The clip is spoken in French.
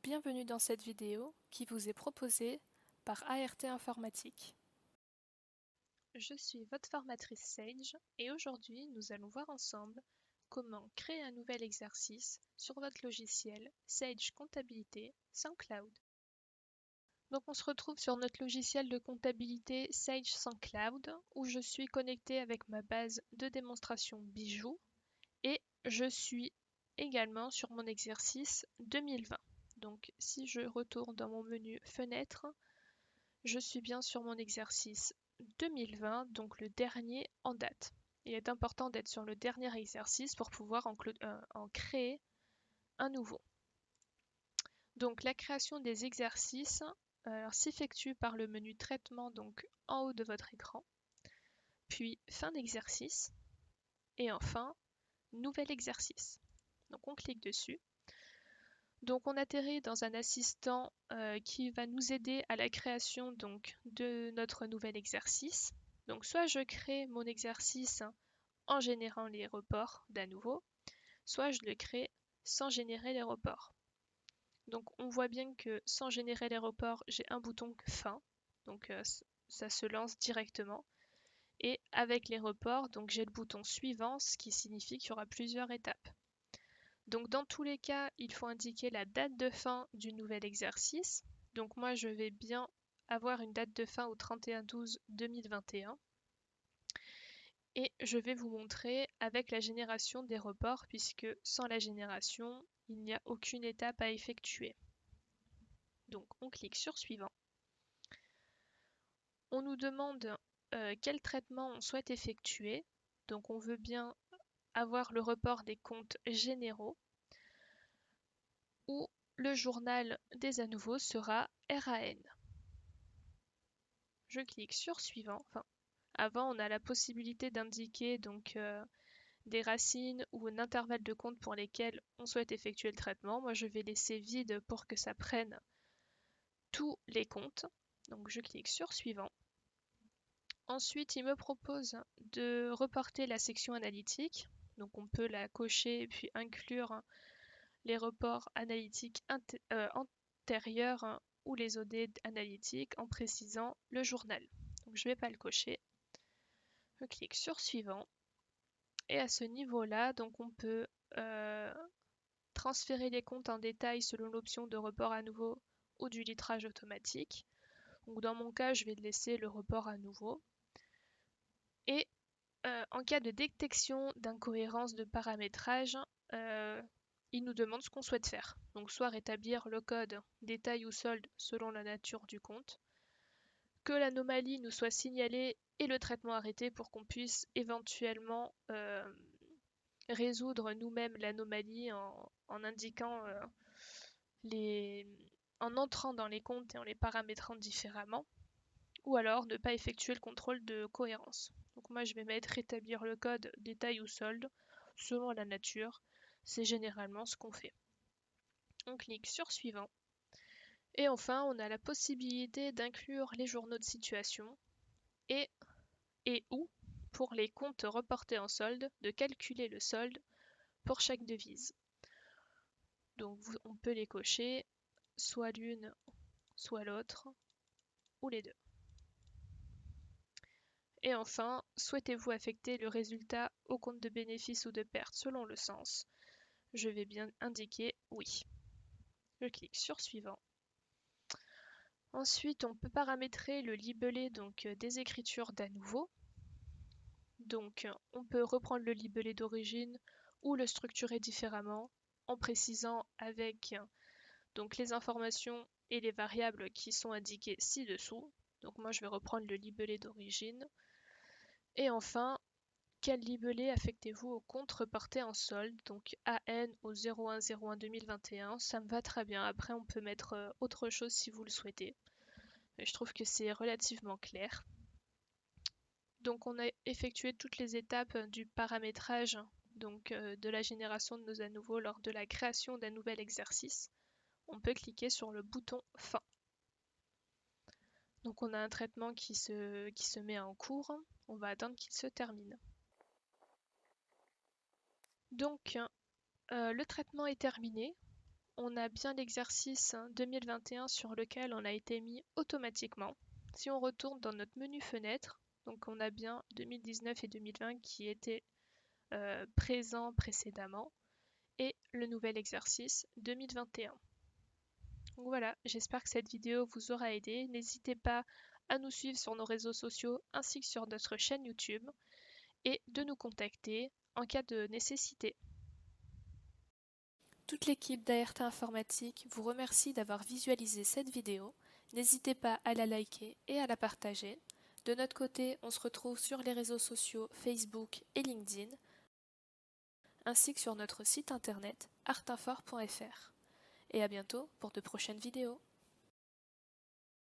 Bienvenue dans cette vidéo qui vous est proposée par ART Informatique. Je suis votre formatrice Sage et aujourd'hui nous allons voir ensemble comment créer un nouvel exercice sur votre logiciel Sage Comptabilité sans Cloud. Donc on se retrouve sur notre logiciel de comptabilité Sage sans Cloud où je suis connectée avec ma base de démonstration Bijou et je suis également sur mon exercice 2020. Donc si je retourne dans mon menu Fenêtre, je suis bien sur mon exercice 2020, donc le dernier en date. Il est important d'être sur le dernier exercice pour pouvoir en créer un nouveau. Donc la création des exercices s'effectue par le menu traitement donc en haut de votre écran, puis fin d'exercice et enfin nouvel exercice. Donc on clique dessus. Donc on atterrit dans un assistant qui va nous aider à la création donc de notre nouvel exercice. Donc soit je crée mon exercice en générant les reports d'à nouveau, soit je le crée sans générer les reports. Donc on voit bien que sans générer les reports, j'ai un bouton fin, donc ça se lance directement. Et avec les reports, donc j'ai le bouton suivant, ce qui signifie qu'il y aura plusieurs étapes. Donc dans tous les cas, il faut indiquer la date de fin du nouvel exercice. Donc moi, je vais bien avoir une date de fin au 31/12/2021. Et je vais vous montrer avec la génération des reports, puisque sans la génération, il n'y a aucune étape à effectuer. Donc on clique sur Suivant. On nous demande quel traitement on souhaite effectuer. Donc on veut bien avoir le report des comptes généraux, où le journal des à nouveau sera RAN. Je clique sur Suivant. Enfin, avant, on a la possibilité d'indiquer donc des racines ou un intervalle de compte pour lesquels on souhaite effectuer le traitement. Moi, je vais laisser vide pour que ça prenne tous les comptes. Donc, je clique sur Suivant. Ensuite, il me propose de reporter la section analytique. Donc, on peut la cocher et puis inclure les reports analytiques antérieurs ou les OD analytiques en précisant le journal. Donc, je ne vais pas le cocher. Je clique sur Suivant. Et à ce niveau-là, donc on peut transférer les comptes en détail selon l'option de report à nouveau ou du litrage automatique. Donc dans mon cas, je vais laisser le report à nouveau. Et en cas de détection d'incohérence de paramétrage, il nous demande ce qu'on souhaite faire. Donc soit rétablir le code détail ou solde selon la nature du compte, que l'anomalie nous soit signalée et le traitement arrêté pour qu'on puisse éventuellement résoudre nous-mêmes l'anomalie en indiquant en entrant dans les comptes et en les paramétrant différemment, ou alors ne pas effectuer le contrôle de cohérence. Donc moi je vais mettre rétablir le code détail ou solde selon la nature, c'est généralement ce qu'on fait. On clique sur Suivant. Et enfin, on a la possibilité d'inclure les journaux de situation et ou, pour les comptes reportés en solde, de calculer le solde pour chaque devise. Donc on peut les cocher, soit l'une, soit l'autre, ou les deux. Et enfin, souhaitez-vous affecter le résultat au compte de bénéfice ou de perte selon le sens? Je vais bien indiquer oui. Je clique sur Suivant. Ensuite, on peut paramétrer le libellé des écritures d'à nouveau. Donc, on peut reprendre le libellé d'origine ou le structurer différemment en précisant avec donc les informations et les variables qui sont indiquées ci-dessous. Donc moi, je vais reprendre le libellé d'origine. Et enfin, quel libellé affectez-vous au compte reporté en solde, donc AN au 01/01/2021, ça me va très bien. Après, on peut mettre autre chose si vous le souhaitez. Je trouve que c'est relativement clair. Donc on a effectué toutes les étapes du paramétrage de la génération de nos à nouveau lors de la création d'un nouvel exercice. On peut cliquer sur le bouton Fin. Donc on a un traitement qui se met en cours. On va attendre qu'il se termine. Donc le traitement est terminé. on a bien l'exercice 2021 sur lequel on a été mis automatiquement. Si on retourne dans notre menu fenêtre, donc on a bien 2019 et 2020 qui étaient présents précédemment, et le nouvel exercice 2021. Donc voilà, j'espère que cette vidéo vous aura aidé. N'hésitez pas à nous suivre sur nos réseaux sociaux ainsi que sur notre chaîne YouTube et de nous contacter en cas de nécessité. Toute l'équipe d'ART Informatique vous remercie d'avoir visualisé cette vidéo. N'hésitez pas à la liker et à la partager. De notre côté, on se retrouve sur les réseaux sociaux Facebook et LinkedIn, ainsi que sur notre site internet artinfor.fr. Et à bientôt pour de prochaines vidéos.